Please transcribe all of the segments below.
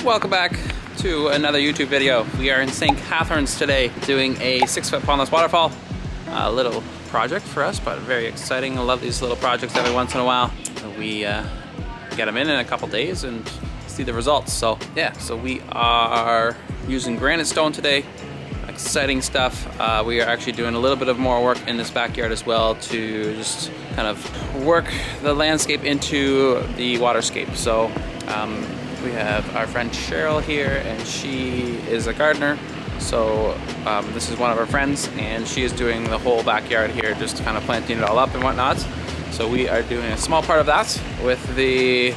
Welcome back to another YouTube video. We are in St. Catharines today doing a 6-foot pondless waterfall. A little project for us, but very exciting. I love these little projects every once in a while. We get them in a couple days and see the results. So yeah, so we are using granite stone today. Exciting stuff. We are actually doing a little bit of more work in this backyard as well to just kind of work the landscape into the waterscape. So we have our friend Cheryl here, and she is a gardener. So this is one of our friends, and she is doing the whole backyard here, just kind of planting it all up and whatnot. So we are doing a small part of that with the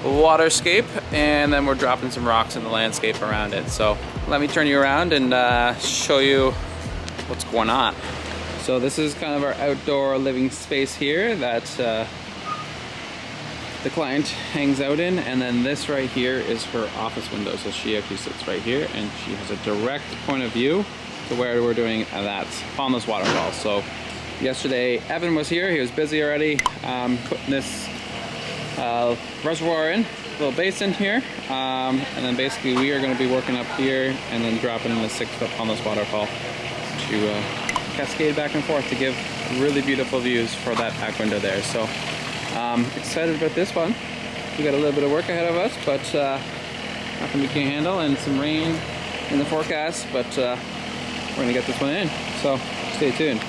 waterscape, and then we're dropping some rocks in the landscape around it. So let me turn you around and show you what's going on. So this is kind of our outdoor living space here that the client hangs out in, and then this right here is her office window. So she actually sits right here, and she has a direct point of view to where we're doing that Pondless Waterfall. So yesterday Evan was here. He was busy already putting this reservoir in, little basin here, and then basically we are going to be working up here and then dropping in the 6-foot Pondless Waterfall to cascade back and forth to give really beautiful views for that back window there. So excited about this one. We got a little bit of work ahead of us, but nothing we can't handle, and some rain in the forecast, but we're gonna get this one in, so stay tuned.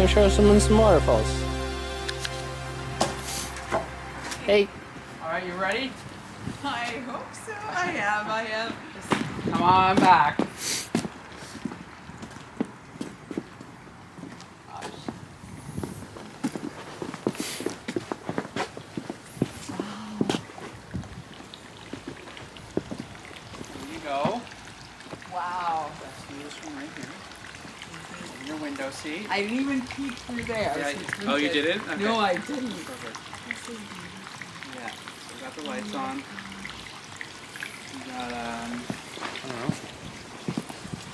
Show someone some waterfalls. Hey. Alright, you ready? I hope so. I am. Just come on back. one right here. In your window seat. I didn't even peek through there. Yeah. Oh, you didn't? Okay. No, I didn't. Perfect. Yeah. So we got the lights on. We got I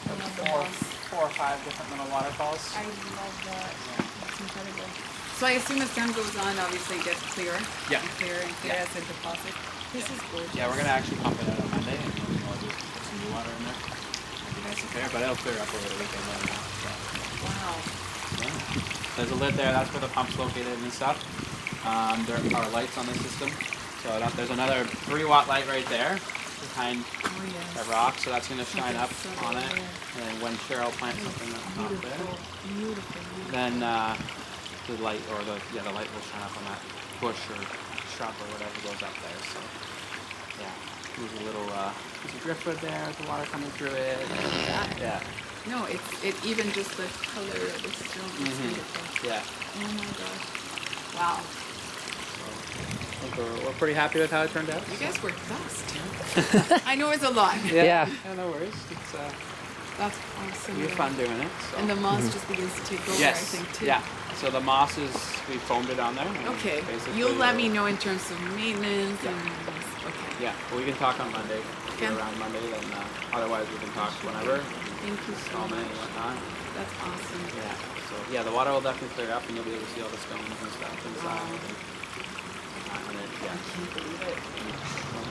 don't know. Four or five different little waterfalls. I love that. That's incredible. So I assume as time goes on, obviously it gets clearer. Yeah. And clearer and clearer as a deposit. This is gorgeous. Yeah, we're gonna actually pump it out on Monday and we'll just put some new water in there. It'll be nice and clear, but it'll clear up over the weekend. So. Wow. Yeah. There's a lid there, that's where the pump's located and stuff. There are lights on the system. So there's another 3-watt light right there behind that rock, so that's going to shine up on it. And then when Cheryl plants something that's not there, then the light will shine up on that bush or shrub or whatever goes up there. So yeah, there's a little piece of driftwood there with the water coming through it. Yeah. No, it's even just the color of the stone. It's beautiful. Yeah. Oh my gosh. Wow. We're pretty happy with how it turned out. You guys were dust. I know it's a lot. Yeah, no worries. It's That's awesome. it'll be fun doing it. So. And the moss just begins to take over, I think, too. Yeah. So the moss we foamed it on there. Okay. You'll let me know in terms of maintenance and okay. Yeah. Well, we can talk on Monday. If you're around Monday, then otherwise we can talk whenever. Thank you so much. And whatnot. That's awesome. Yeah. So yeah, the water will definitely clear up, and you'll be able to see all the stones and stuff inside.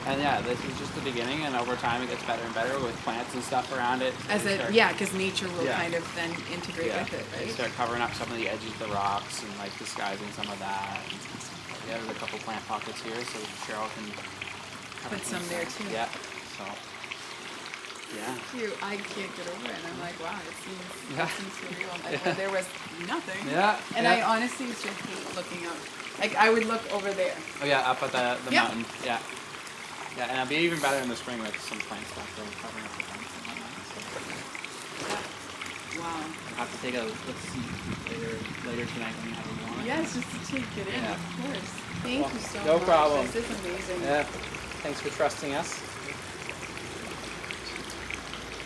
And yeah, this is just the beginning, and over time it gets better and better with plants and stuff around it. Because nature will kind of then integrate with it, right? They start covering up some of the edges of the rocks and like disguising some of that. Yeah, there's a couple plant pockets here, so Cheryl can put some there too. Yeah. So. Yeah. Cute. I can't get over it. And I'm like, wow, it seems surreal. Like where there was nothing. Yeah. And I honestly used to hate looking up. Like I would look over there. Oh yeah, up at the mountain. Yeah. Yeah, and it'll be even better in the spring with some plant stuff covering up the plants and whatnot. So. Wow. I'll have to take a look later tonight when you have a moment. Yes, just to take it in, of course. Thank you so much. No problem. This is amazing. Yeah. Thanks for trusting us.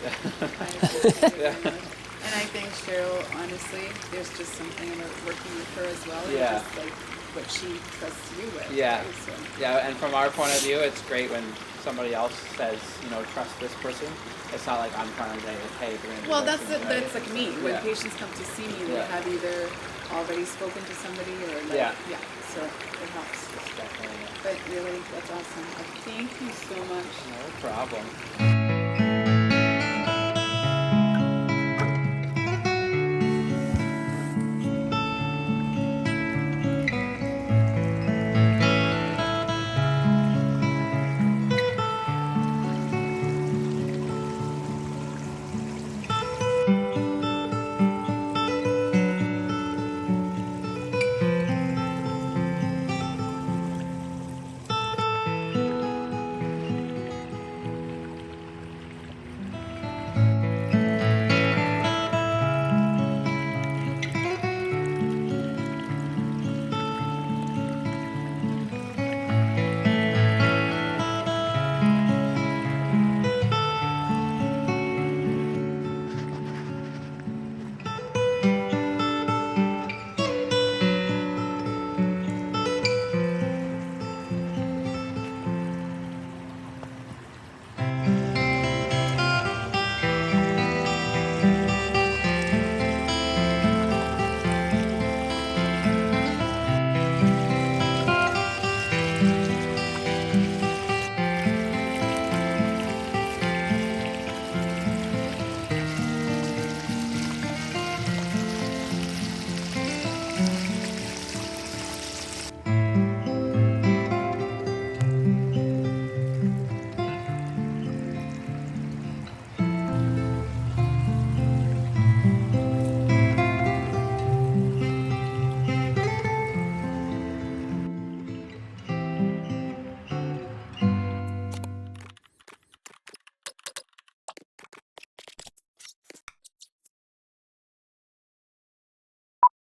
I appreciate it very much. And I think Cheryl, honestly, there's just something about working with her as well. Yeah. Just like what she trusts you with. Yeah. Right? So. Yeah, and from our point of view, it's great when somebody else says, trust this person. It's not like I'm trying to say, hey, we're gonna do well, this that's thing, right? that's like me. When patients come to see me, they have either already spoken to somebody or like, so it helps. Definitely. But really, that's awesome. Thank you so much. No problem.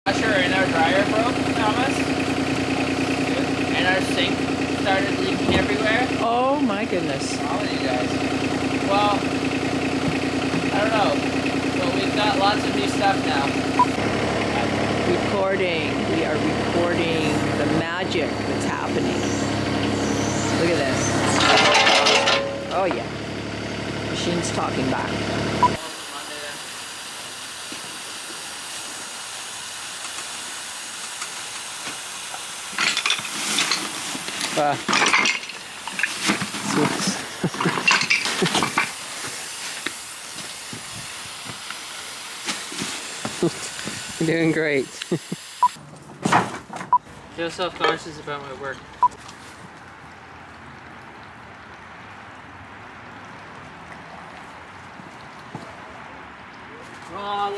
Washer in our dryer broke, Thomas. And our sink started leaking everywhere. Oh my goodness. What's wrong with you guys? Well, I don't know. got lots of new stuff now. Recording. We are recording the magic that's happening. Look at this. Oh yeah. Machine's talking back. You're doing great. Feel self-conscious about my work. Wrong.